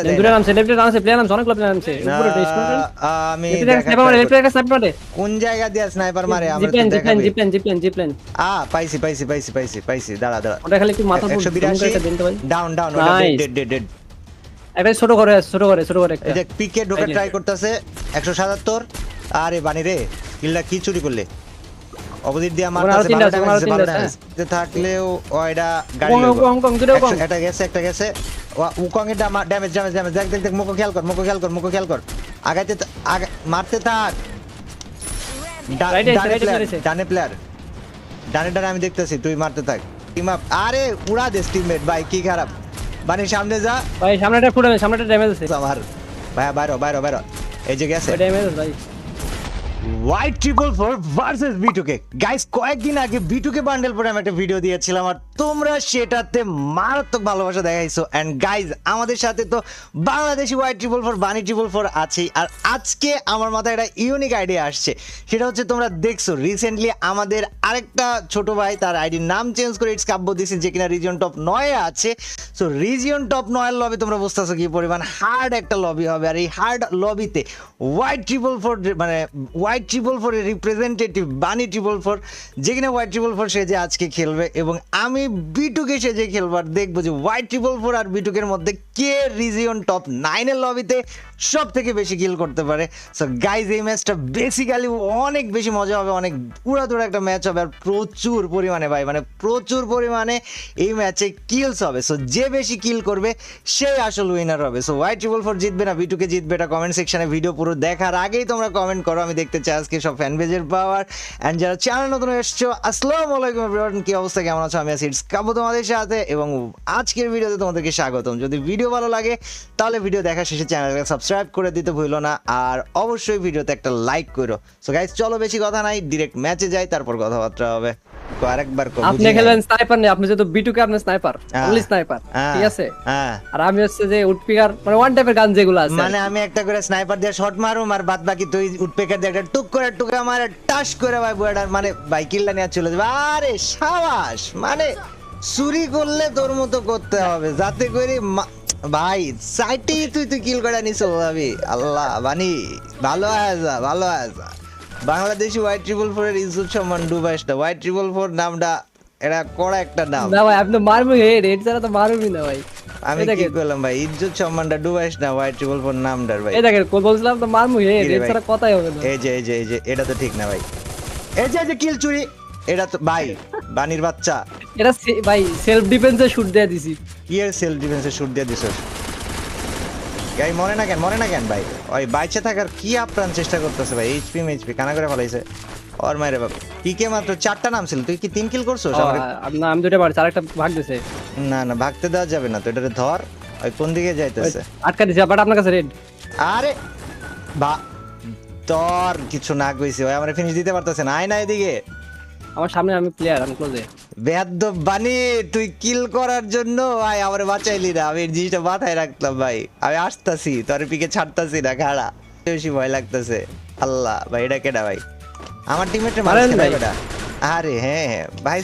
দূরে নামছে লেফটে নামছে প্লেয়ার নামছে অনেক প্লেয়ার নামছে উপরে টেস্ট করবেন আমি স্নাইপার মারে লেফটে একটা স্নাইপার মারে কোন জায়গা দিয়ে স্নাইপার মারে আমরা তো দেখাবি জিপ্লেন পাইছি দাঁড়া ওটা খালি একটু মাথা পুরো 182 ডাউন ওটা ডেড একটা ছোট করে একটা এই যে পিকে ঢোকা ট্রাই করতেছে 177 আরে বানি রে কিলটা কি চুরি করলে অপোজিট দিয়ে মারতেছে ভালো ড্যামেজ থাকলেও ওইটা গাড়ি হংকং দুটো কম একটা গেছে উকং এর ড্যামেজ দেখ মুকো খেয়াল কর আগাইতে মারতে থাক ডানে প্লেয়ার ডানে আমি দেখতেছি তুই মারতে থাক টিম আপ আরে উড়া দে টিমমেট ভাই কি খারাপ বানি সামনে যা ভাই সামনেটা ড্যামেজ আছে আমার ভাই বাইরে এই যে গেছে ড্যামেজ ভাই White 444 ভার্সেস B2K গাইস কয়েকদিন আগে B2K বান্ডেল পরে আমি একটা ভিডিও দিয়েছিলাম আর তোমরা সেটাতে মারাত্মক ভালোবাসা দেখাইছো এন্ড গাইস আমাদের সাথে তো বাংলাদেশি White 444 বানি 444 আছে আর আজকে আমার মাথায় একটা ইউনিক আইডিয়া আসছে সেটা হচ্ছে তোমরা দেখছো রিসেন্টলি আমাদের আরেকটা ছোট ভাই তার আইডির নাম চেঞ্জ করে ইটস কাব্য দিয়েছে যে কিনা রিজিয়ন টপ 9 এ আছে সো রিজিয়ন টপ 9 এর লবি তোমরা বুঝতেছো কি পরিমাণ হার্ড একটা লবি হবে আর এই হার্ড লবিতে White 444 মানে White 444 এর রিপ্রেজেন্টেটিভ বানি 444 যেখানে White 444 সে যে আজকে খেলবে এবং আমি B2K সে যে খেলবার দেখবো যে White 444 আর B2K এর মধ্যে কে রিজিয়ন টপ 9 এর লবিতে সব থেকে বেশি কিল করতে পারে সো গাইজ এই ম্যাচটা বেসিক্যালি অনেক বেশি মজা হবে অনেক পুরো একটা ম্যাচ হবে আর প্রচুর পরিমাণে ভাই মানে প্রচুর পরিমাণে এই ম্যাচে কিলস হবে সো যে বেশি কিল করবে সেই আসল উইনার হবে সো White 444 জিতবে না B2K জিতবে এটা কমেন্ট সেকশনে ভিডিও পুরো দেখার আগেই তোমরা কমেন্ট করো আমি দেখতে চাই আজকে সব ফ্যান পেজের পাওয়ার এন্ড যারা চ্যানেল নতুন এসেছো আসসালামু আলাইকুম এভরিওয়ান কি অবস্থা কেমন আছো আমি আছি ইটস কাবু তোমাদের সাথে এবং আজকের ভিডিওতে তোমাদেরকে স্বাগতম যদি ভিডিও ভালো লাগে তাহলে ভিডিও দেখা শেষে চ্যানেলটাকে সাবস্ক্রাইব করে দিতে ভুলো না আর অবশ্যই ভিডিওতে একটা লাইক করো সো গাইস চলো বেশি কথা নাই ডাইরেক্ট ম্যাচে যাই তারপর কথাবার্তা হবে আরেকবার কো আপনি খেলেন স্নাইপার নেই আপনি যেহেতু B2K আপনি স্নাইপার অনলি স্নাইপার ঠিক আছে আর আমি হচ্ছে যে উডপিকার মানে ওয়ান টাইপের গান যেগুলো আছে মানে আমি একটা করে স্নাইপার দিয়ে শট মারুম আর বাদ বাকি তুই উডপিকার দিয়ে একটা টুক করে টুকা মারে টাশ করে ভাই বুয়াডার মানে ভাই কিলটা নিয়ে চলে যাবে আরে শাবাশ মানে চুরি করলে তোর মতো করতে হবে যাতে করে ভাই সাইটেই তুই কিল করে নিছো ভাবি আল্লাহ বানি ভালো আছা বাংলাদেশি White 444 এর ইজ্জত সম্মান ডুবাইস না White 444 নামটা এটা কড়া একটা নাম না ভাই আপনি মারবো রেড ছাড়া তো মারবি না ভাই আমি কি করলাম ভাই ইজ্জত সম্মানটা ডুবাইস না White 444 নামটার ভাই এই দেখেন কোন বলছিলাম তো মারবো রেড ছাড়া কথাই হবে না এই যে এটা তো ঠিক না ভাই এই যে কিল চুরি এটা তো ভাই বানির বাচ্চা এটা ভাই সেলফ ডিফেন্সে শুট দিয়ে দিছি কি এর সেলফ ডিফেন্সে শুট দিয়ে দিছস গাই মরে না কেন ভাই ওই বাইচে থাকার কি আপ্রাণ চেষ্টা করতেছে ভাই এইচপি কানা করে ফলাইছে আর মাইরে বাপ পিকে মাত্র 4টা নাম ছিল তুই কি 3 কিল করছস আমারে না আমি দুটো পারছি আরেকটা ভাগ দিছে না ভাগতে দেওয়া যাবে না তো এটারে ধর ওই কোন দিকে যাইতেছে আটকা দিছে বাট আপনার কাছে রেড আরে বা তোর কিছু না কইছি ওই আমারে ফিনিশ দিতে পারতেছে না আয় না এদিকে আমার সামনে আমি প্লেয়ার আমি ক্লোজে বেয়াদব বানি তুই কিল করার জন্য ভাই আমারে বাঁচাইলি না আমি এই জিনিসটা মাথায় রাখতাম ভাই আমি আসতাছি তোর পিকে ছাড়তাছি না খাড়া বেশি ভয় লাগতেছে আল্লাহ ভাই এটা কেডা ভাই আমার টিমমেটে মারেন ভাই এটা আরে হ্যাঁ ভাই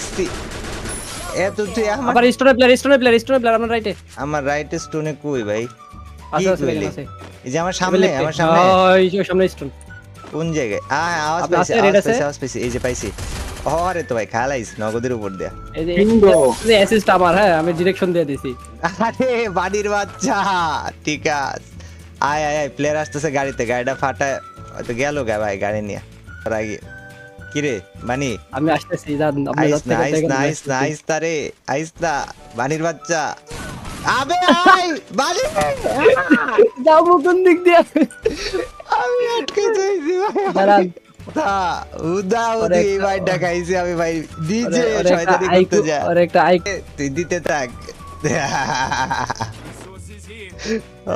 এত তুই আমার স্টোনে প্লেয়ার আমার রাইটে আমার রাইটে স্টোনে কই ভাই আছে এই যে আমার সামনে ওই সামনে স্টোন কোন জায়গায় আওয়াজ পাইছি এই যে পাইছি আরে তো ভাই খালাইস নগদের উপর দেয়া এই যে অ্যাসিস্ট আমার হ্যাঁ আমি ডিরেকশন দিয়ে দিছি আরে বাড়ির বাচ্চা ঠিক আছে আয় প্লেয়ার আসতেছে গাড়িটা ফাটায় হয়তো গেল ভাই গাড়ি নিয়ে আর আগে কি রে বানি আমি আসতেছি জান আপনি নাইস তারে আইসতা বানির বাচ্চা আবে আই বানি যাও কোন দিক দিয়ে আমি আটকে যাইছি ভাই দাঁড়ান উদি ভাই ঢাকাইছি আমি ভাই ডিজে শয়তানি করতে যা আর একটা আইক তুই দিতে থাক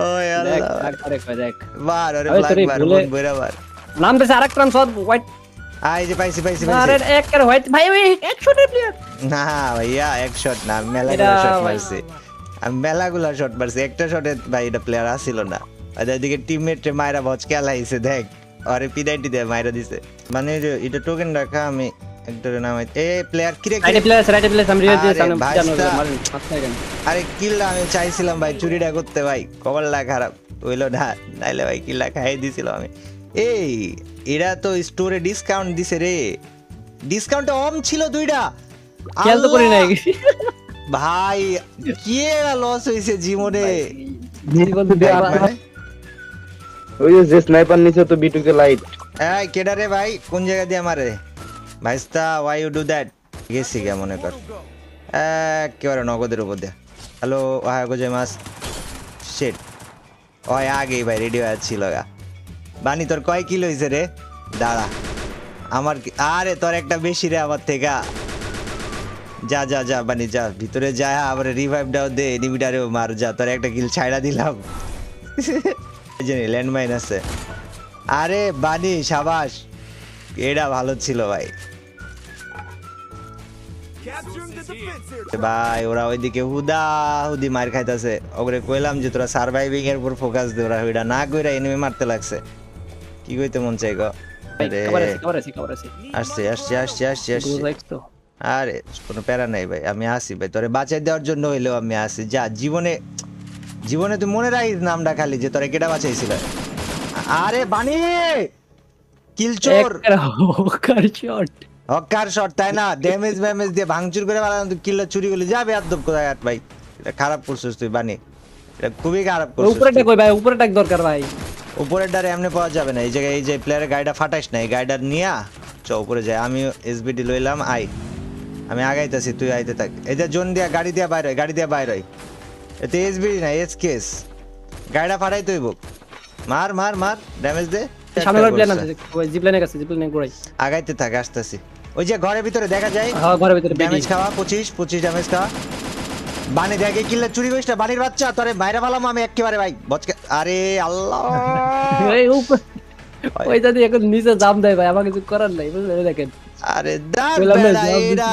ওই আল্লাহ দেখ বার আরে ব্ল্যাক বার বরাবর নাম দেছে আরেক রান শট হোয়াইট আই যে পাইছি আরে এক করে হোয়াইট ভাই ওই এক শটের প্লেয়ার না ভাইয়া এক শট না মেলাগুলা শট মারছে আমি মেলাগুলা শট মারছি একটা শটে ভাই এটা প্লেয়ার আসিল না আর এদিকে টিমমেট মাইরা বচ খেলাইছে দেখ আরে পিডাইটি দে মাইরা দিছে মানে এটা টোকেন রাখা আমি একটারে নাম এ প্লেয়ার কি রে রাইট প্লেয়ার আমি রিভাইভ দিয়ে সামনে ভাই, জানো তা- মারেন মাথা কেন আরে কিলটা আমি চাইছিলাম ভাই চুরিটা করতে ভাই কপালটা খারাপ হইলো না নাইলে ভাই কিলটা খাইয়ে দিছিলাম আমি এই এরা তো স্টোরে ডিসকাউন্ট দিছে রে ডিসকাউন্ট অম ছিল দুইটা খেয়াল তো করি নাই ভাই কি এরা লস হইছে জীবনে জীবন দিয়ে ওই যে স্নাইপার নিচে তো বিটুকে লাইট এই কেডা রে ভাই কোন জায়গা দিয়ে মারে ভাইস্তা ওয়াই ইউ ডু দ্যাট গেছি কে মনে কর একেবারে নগদের উপর দিয়ে হ্যালো ওহায় গোজে মাস শিট ওই আগেই ভাই রেডি হয়ে ছিল গা বানি তোর কয় কিলো হয়েছে রে দাঁড়া আমার আরে তোর একটা বেশি রে আমার থেকে যা যা যা বানি যা ভিতরে যা আবার রিভাইভ দাও দে এনিমিটারেও মার যা তোর একটা কিল ছাইড়া দিলাম জানি ল্যান্ডমাইন আছে আরে বানি সাবাস এটা ভালো ছিল ভাই ভাই ওরা ওইদিকে হুদি মার খাইতেছে ওরে কইলাম যে তোরা সার্ভাইভিং এর উপর ফোকাস দে ওরা ওইটা না কইরা এনিমি মারতে লাগছে কি কইতে মন চাই গো আসছে আরে কোনো প্যারা নাই ভাই আমি আসি ভাই তোরে বাঁচাই দেওয়ার জন্য হইলেও আমি আসি যা জীবনে তুই মনে রাখিস নামটা খালি যে তোরে কেটা বাঁচাইছিল আরে বানি কিলচোর হকার শট তাই না ড্যামেজ দিয়ে ভাঙচুর করে বানানো তুই কিল্লা চুরি করলি যাবে আদব কোথায় ভাই এটা খারাপ করছিস তুই বানি এটা খুবই খারাপ করছিস উপরেটা কই ভাই উপরেটা দরকার ভাই উপরের ডারে এমনি পাওয়া যাবে না এই জায়গায় এই যে প্লেয়ারের গাড়িটা ফাটাইস না এই গাড়িটা নিয়া চ উপরে যায় আমি এসবিডি লইলাম আমি আগাইতেছি তুই আইতে থাক এই যে জোন দিয়া গাড়ি দিয়া বাইর হয় এতে এসবিডি না এসকেস গাড়িটা ফাটাই তুই বুক মার ড্যামেজ দে সামনে প্লেন আছে ওই জিপলাইনে কাছে জিপলাইনে ঘুরাই আগাইতে থাক আসতেছি ওই যে ঘরের ভিতরে দেখা যায় হ্যাঁ ঘরের ভিতরে ড্যামেজ খাওয়া 25 ড্যামেজ খাওয়া বানি দেখে কিল্লা চুরি করিস না বানির বাচ্চা তোরে বাইরে ফালাম আমি একেবারে ভাই বচকে আরে আল্লাহ এই উপর ওই যদি এখন নিচে জাম দেয় ভাই আমাকে কিছু করার নাই বুঝলেন দেখেন আরে দাঁড় এরা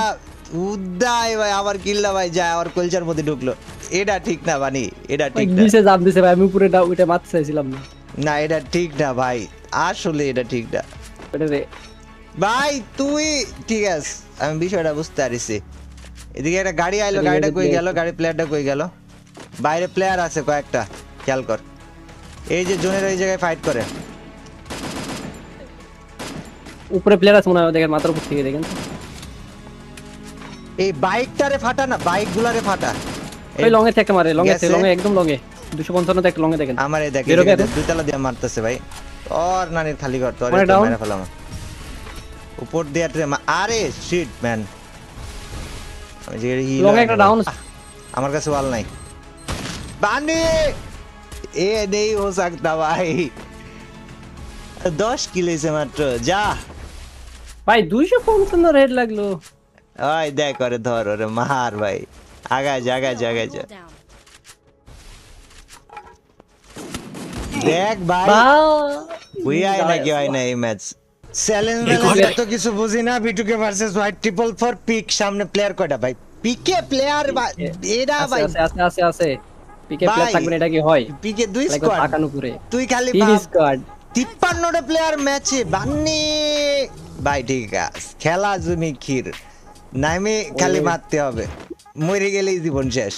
উদ্দাই ভাই আমার কিল্লা ভাই যায় আমার কলচার মধ্যে ঢুকলো এটা ঠিক না বানি এটা ঠিক না নিচে জাম দিছে ভাই আমি উপরে ওইটা মারতে চাইছিলাম না না এটা ঠিক না ভাই আসলে এটা ঠিক না এটা রে ভাই তুই ঠিক আছে আমি বিষয়টা বুঝতে পারছি এদিকে একটা গাড়ি আইলো গাড়িটা কই গেল গাড়ি প্লেয়ারটা কই গেল বাইরে প্লেয়ার আছে কয়েকটা খেয়াল কর এই যে জোনের এই জায়গায় ফাইট করে উপরে প্লেয়ার আছে মনে হয় দেখেন মাথার উপর থেকে দেখেন এই বাইকটারে ফাটা না বাইকগুলারে ফাটা ওই লং এ থেকে মারে লং এ একদম লং এ 255 তে একটা লং এ দেখেন আমার এই দেখে দুইতলা দিয়ে মারতেছে ভাই তোর নানির খালি ঘর তোর মেরে ফেলাম উপর দিয়ে আরে শিট ম্যান লং একটা ডাউন আমার কাছে ওয়াল নাই বানি এ নেই হো सकता ভাই 10 কিলো से মাত্র যা ভাই 255 রেড লাগলো ওই দেখ করে ধর ওরে মার ভাই আগায় যা দেখ ভাই ওই আই না কি হয় না এই ম্যাচ চ্যালেঞ্জ ম্যাচ তো কিছু বুঝি না বিটুকে versus white triple for pick সামনে প্লেয়ার কয়টা ভাই পিকে প্লেয়ার এরা ভাই আছে পিকে প্লেয়ার থাকবে এটা কি হয় পিকে দুই স্কোয়াড টাকানো পুরে তুই খালি তিন স্কোয়াড 53 টা প্লেয়ার ম্যাচে বান্নি ভাই ঠিক আছে খেলা জমি ক্ষীর নামে খালি মারতে হবে মরে গেলেই জীবন শেষ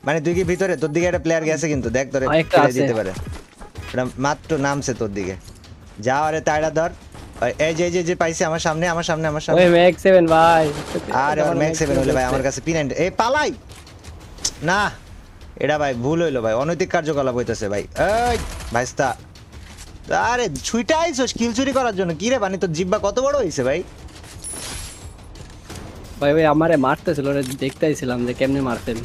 মানে তুই কি ভিতরে তোর দিকে একটা প্লেয়ার গেছে কিন্তু দেখ তোরে ফেলে দিতে পারে এটা মাত্র নামছে তোর দিকে যা আরে তাইড়া ধর এই যে পাইছি আমার সামনে ওই ম্যাক্স 7 ভাই আরে আমার ম্যাক্স 7 হলো ভাই আমার কাছে P90 এই পালাই না এটা ভাই ভুল হইলো ভাই অনৈতিক কার্যকলাপ হইতাছে ভাই এই ভাইস্তা আরে ছুইটা আইছস কিল চুরি করার জন্য কি রে বানি তোর জিব্বা কত বড় হইছে ভাই ভাই আমারে মারতেছিল রে দেখতেইছিলাম যে কেমনে মারতেন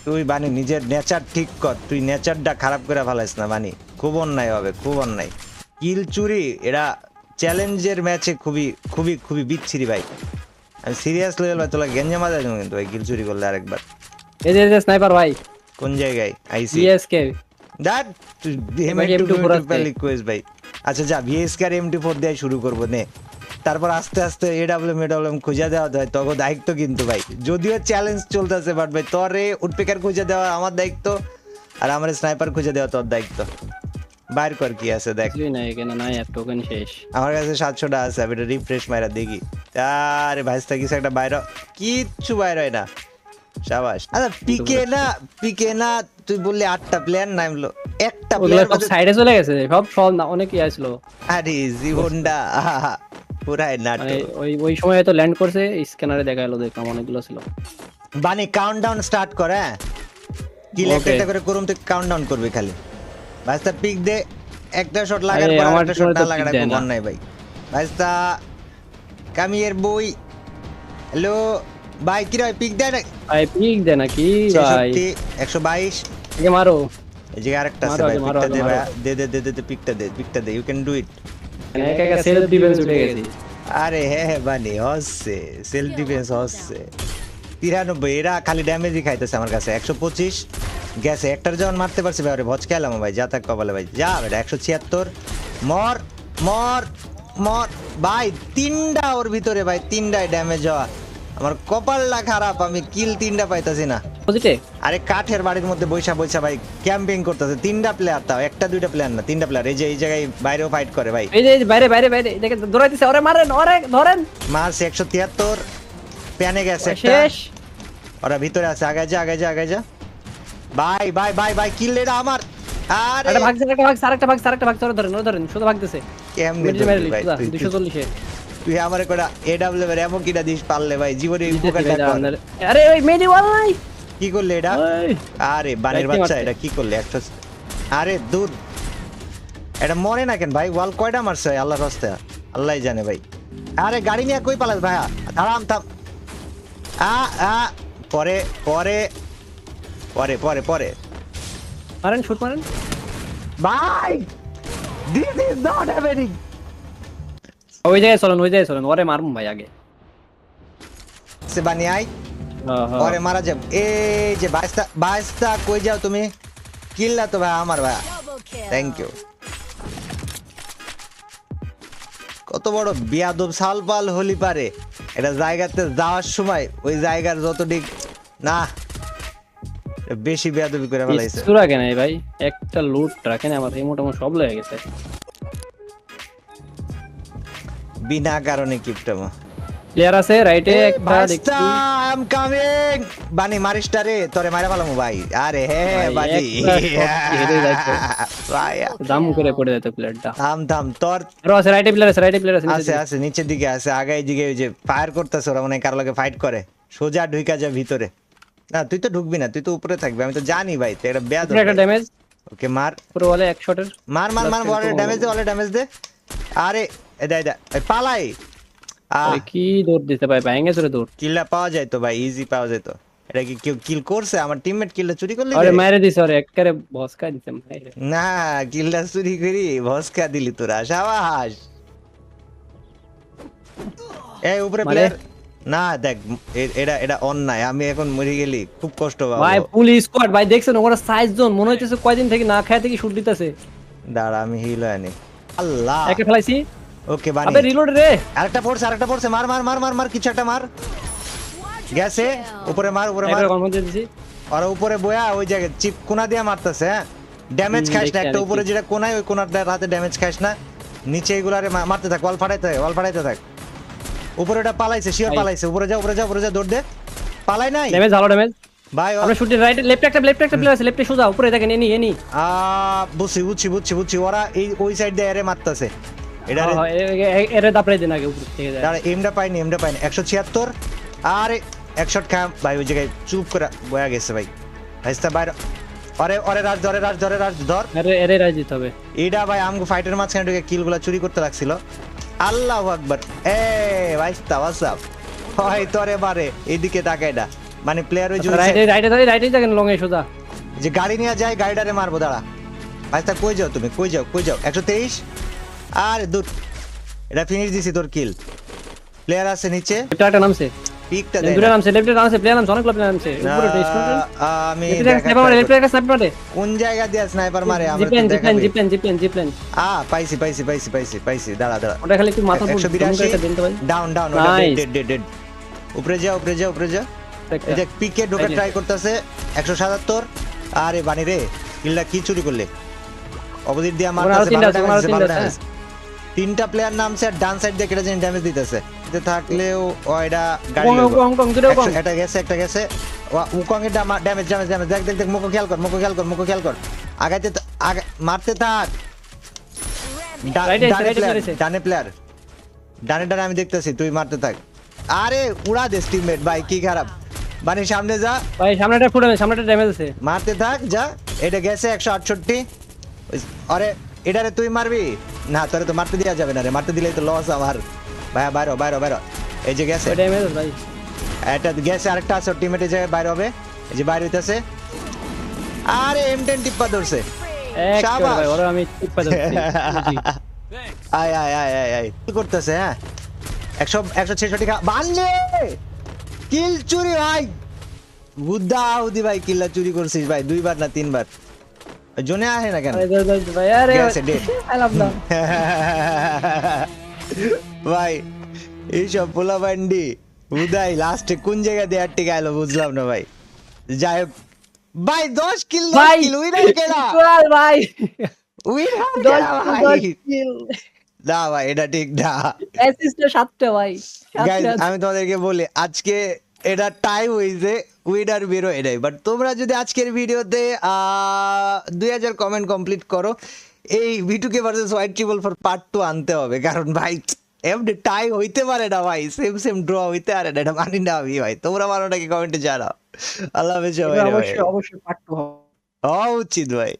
তুই বানি নিজের নেচার ঠিক কর তুই নেচারটা খারাপ করে ফেলাইস না বানি খুব অন্যায় হবে খুব অন্যায় কিল চুরি এরা চ্যালেঞ্জের ম্যাচে খুবই বিচ্ছিরি ভাই আমি সিরিয়াস লেভেল ভাই তোলা গেঞ্জা মাজা যাবো কিন্তু ভাই কিল চুরি করলে আরেকবার এই যে স্নাইপার ভাই কোন জায়গায় আইসি বিএসকে দ্যাট M24 রিকোয়েস্ট ভাই আচ্ছা যা বিএসকে আর M24 দিয়ে শুরু করব নে তারপর আস্তে আস্তে এডব্লিউএম খুঁজে দেওয়া হয় তখন দায়িত্ব কিন্তু ভাই যদিও চ্যালেঞ্জ চলতেছে বাট ভাই তোরে উডপেকার খুঁজে দেওয়া আমার দায়িত্ব আর আমার স্নাইপার খুঁজে দেওয়া তোর দায়িত্ব বাইর কর কি আছে দেখ। কিছুই নাই এখানে, নাই আর টোকেন শেষ। আমার কাছে 700 টা আছে, আমি এটা রিফ্রেশ মাইরা দেখি। আরে ভাইস্তা কিছু একটা বাইর, কিচ্ছু বাইর হয় না। শাবাশ। আচ্ছা পিকে না তুই বললি 8টা প্লেয়ার নামলো, একটা ওগুলো প্লেয়ার সব সাইডে চলে গেছে, সব না, অনেকই আসলো। আরে জীবনটা পুরাই মানে নাটক। ওই সময় হয়তো ল্যান্ড করছে, স্ক্যানারে দেখা গেল, দেখলাম অনেকগুলো ছিল। বানি কাউন্টডাউন স্টার্ট কর। হ্যাঁ কিল একটা করে করুম, তুই কাউন্টডাউন করবি খালি। ভাইস্তা পিক দে, একটা শট লাগার পর একটা শট না লাগার কোনো মন নাই ভাই। ভাইস্তা কামিয়ের বই, হ্যালো ভাই কি রে পিক দে না ভাই পিক দে নাকি ভাই? 122 আগে মারো। এই যে আরেকটা আছে ভাই, পিকটা দে ভাই, দে পিকটা দে ইউ ক্যান ডু ইট। একা একা সেলফ ডিফেন্স উঠে গেছি। আরে হ্যাঁ বানি হচ্ছে সেলফ ডিফেন্স হচ্ছে। 93 এরা খালি ড্যামেজই খাইতেছে আমার কাছে। 125 গেছে, একটার যখন মারতে পারছি ভাই, ভজ খেলাম ভাই, যা থাক কপালে ভাই, যা বেটা। 176 মর মর মর ভাই, 3টা ওর ভিতরে ভাই, 3টায় ড্যামেজ হওয়া। আমার কপালটা খারাপ, আমি কিল 3টা পাইতাছি না। পজিটে আরে কাঠের বাড়ির মধ্যে বৈশা ভাই ক্যাম্পিং করতেছে। 3টা প্লেয়ার, তাও 1টা 2টা প্লেয়ার না, 3টা প্লেয়ার। এই যে এই জায়গায় বাইরেও ফাইট করে ভাই। এই যে বাইরে দেখে দৌড়াইতেছে, ওরে মারেন, ওরে ধরেন। মারছে 173, প্যানে গেছে একটা। শেষ। ওরা ভিতরে আছে, আগে যা ভাই কিল এটা আমার। আরে একটা ভাগছে, আরেকটা ভাগছে, ওরে ধরেন, শুধু ভাগতেছে। কেমনে মেরে ভাই 240 এ। তুই আমারে কোটা এডব্লিউ এর এমন কিটা দিস পারলে ভাই, জীবনে উপকারটা কর। আরে ওই মেডি ওয়ালাই কি করলে এটা? ওই আরে বানের বাচ্চা, এটা কি করলে? 100 আরে দূর, এটা মরে না কেন ভাই? ওয়াল কয়টা মারছে আল্লাহর রাস্তায়, আল্লাহই জানে ভাই। আরে গাড়ি নিয়ে কই পালাস ভাইয়া? থাম পরে মারেন, শুট মারেন ভাই, দিস ইজ নট হ্যাপেনিং। ওই জায়গায় চলেন, ওরে মারুম ভাই আগে। সে বানিয়াই ওরে মারা যাব। এই যে বাইস্তা কই যাও তুমি? কিল্লা তো ভাই আমার ভাই, থ্যাংক ইউ। কত বড় বিয়াদব সালপাল হলি পারে এটা। জায়গাতে যাওয়ার সময় ওই জায়গার যতদিক না বেশি বিয়াদবি করে ফেলাইছে। সুরা কেন ভাই, একটা লুট রাখেন, আমার এই মোটামুটি সব লেগে গেছে বিনা কারণে কিপটামো। প্লেয়ার আছে রাইটে একটা দেখছি। I am coming. বানি মারিসটা রে, তোরে মারা ফেলামু ভাই। আরে হ্যাঁ বাজি ভাই, দাম করে পড়ে যেত প্লেয়ারটা। থাম তোর আরো আছে রাইটে প্লেয়ার আছে, আছে নিচের দিকে আছে, আগে দিকে ওই যে ফায়ার করতেছে ওরা, মানে কার লগে ফাইট করে। সোজা ঢুকা যা ভিতরে। না তুই তো ঢুকবি না, তুই তো উপরে থাকবি, আমি তো জানি ভাই। তো এটা বেয়াদব। একটা ড্যামেজ। ওকে মার পুরো ওয়ালে এক শটের। মার ওয়ালে ড্যামেজ দে। আরে এটা পালাই। ওই কি দৌড় দিতে ভাই, ভেঙে চলে দৌড়। কিলটা পাওয়া যায় তো ভাই, ইজি পাওয়া যায় তো। এটা কি কেউ কিল করছে? আমার টিমমেট কিলটা চুরি করলি? আরে মেরে দিছে, আরে একবারে বসকা দিছে মাইরে। না কিলটা চুরি করি ভস্কা দিলি তোরা, শাবাশ। এই উপরে প্লেয়ার না, দেখ এটা অন্যায়। আমি এখন মরে গেলি খুব কষ্ট পাবো ভাই। পুলিশ স্কোয়াড ভাই, দেখছেন ওরা সাইজ জোন, মনে হইতেছে কয়দিন থেকে না খায় থেকে শুট দিতেছে। দাঁড়া আমি হিল আনি। আল্লাহ, একে ফেলাইছি। ওকে বানি। আবে রিলোড রে। আরেকটা পড়ছে, মার কিছু একটা মার। গেছে উপরে মার। একবার কনফার্ম দিছি। আর উপরে বয়া ওই জায়গায় চিপ কোনা দিয়ে মারতেছে। হ্যাঁ ড্যামেজ খাইস না, একটা উপরে যেটা কোনায় ওই কোনার রাতে ড্যামেজ খাইস না। নিচে এগুলারে মারতে থাক, ওয়াল ফাটাইতে থাক। উপরে ওটা পালাইছে, শিওর পালাইছে। উপরে যা দৌড় দে। পালাই নাই, ড্যামেজ, ভালো ড্যামেজ ভাই। আমরা শুট রাইট লেফট একটা প্লেয়ার আছে, লেফটে সোজা উপরে দেখেন। এনি বুঝছি ওরা এই ওই সাইড দিয়ে এরে মারতেছে। এটারে এরে দাপড়াই দেন আগে উপর থেকে যায়। দাঁড়া, এমটা পাইনি 176। আরে এক শট খা ভাই, ওই জায়গায় চুপ করে বয়া গেছে ভাই। হাইস্তা বাইরে। ওরে রাজ ধর। এরে রাজ দিতে হবে। এটা ভাই আমগো ফাইটের মাঝখানে ঢুকে কিলগুলা চুরি করতে লাগছিল। আল্লাহু আকবার। ভাইস্তা ওয়াটসঅ্যাপ হয় তোরে বারে। এইদিকে তাকাইডা মানে প্লেয়ার ওই রাইটে দেখেন লং এ সোজা। যে গাড়ি নিয়ে যায়, গাড়িটারে মারবো। দাঁড়া ভাইস্তা, কই যাও তুমি? কই যাও 123। আরে দূর, এটা ফিনিশ দিছি তোর কিল। প্লেয়ার আছে নিচে, একটা নামছে, পিকটা দেয় দুটো নামছে, লেফটে নামছে, প্লেয়ার নামছে, অনেক প্লেয়ার নামছে উপরে টেস্ট করতে। আমি লেফটে একটা স্নাইপার মারে। কোন জায়গা দিয়ে স্নাইপার মারে? আমরা জিপ্লেন। পাইছি। দাঁড়া ওটা খালি একটু মাথা পুরো দিতে ভাই। Down dead. উপরে যা। এই যে পিকে ঢোকা ট্রাই করতেছে। 177। আরে বানি রে, কিলটা কি চুরি করলে? অপোজিট দিয়ে ওখানে আরো মারতেছে, তিনটা ভালো আছে, ওখানে আরো damage, তিনটা ভালো আছে, damage। তিনটা প্লেয়ার নামছে আর ডান সাইড দিয়ে কেটে যেন ড্যামেজ দিতেছে। এতে থাকলেও ওইটা গাড়ি ওকং, লইবো। ওকং, ওকং, দুটো ওকং। একটা গেছে, একটা গেছে। উকং এর ড্যামেজ ড্যামেজ ড্যামেজ, দেখ দেখ দেখ, মুখো খেয়াল কর, মুখো খেয়াল কর, মুখো খেয়াল কর। আগাইতে আগে মারতে থাক। Right এ আছে, right এ player আছে। ডানে প্লেয়ার, ডানে ডানে আমি দেখতেছি, তুই মারতে থাক। আরে উড়া দে টিমমেট ভাই, কি খারাপ। বানি সামনে যা, ভাই সামনেটা ফুটে, সামনেটা ড্যামেজ আছে। মারতে থাক যা। এটা গেছে 168। আরে এটারে তুই মারবি না, তোরে তো মারতে দেওয়া যাবে না রে, মারতে দিলেই তো লস আমার। ভাইয়া বাইরো বাইরো বাইরো, এই যে গেছে, ওই ড্যামেজ আছে ভাই। এটা গেছে, আরেকটা আছে টিমমেট, এই জায়গায় বাইরে হবে, এই যে বাইরে হইতাছে। আরে M10 টিপ্পা ধরছে। এক শাবাশ। ভাই ওরা আমি টিপ্পা দিচ্ছি। আয় আয় আয় আয় আয়, কি করতেছে? হ্যাঁ 166 বানলে কিল চুরি ভাই, বুদ্ধা আউদি ভাই, কিল্লা চুরি করছিস ভাই, 2 বার না 3 বার। জোনে আহে না কেন? আরে ভাই আরে গেছে, dead। আলাম না। ভাই এইসব পোলা বান্ডি উদয় লাস্টে কোন জায়গা দিয়ে আটকে গেল বুঝলাম না ভাই। যাই হোক ভাই, 10 কিল, 10 ভাই কিল, উইনার কেডা? চল ভাই উইনার 10 কেডা ভাই? কিল, না ভাই এটা ঠিক না। অ্যাসিস্টে 7টা ভাই। গাইস আমি তোমাদেরকে বলি, আজকে এটা টাই হইছে, উইনার বেরো এটাই। বাট তোমরা যদি আজকের ভিডিওতে 2000 কমেন্ট কমপ্লিট করো, এই V2K versus white triple for part 2 আনতে হবে। কারণ ভাই এমনি টাই হইতে পারে না ভাই, সেম সেম ড্র হইতে পারে না, এটা মানি না আমি ভাই। তোমরা মানো নাকি কমেন্টে জানাও। আল্লাহ হাফেজ সবাই। অবশ্যই অবশ্যই পার্ট 2 হবে। হওয়া উচিত ভাই।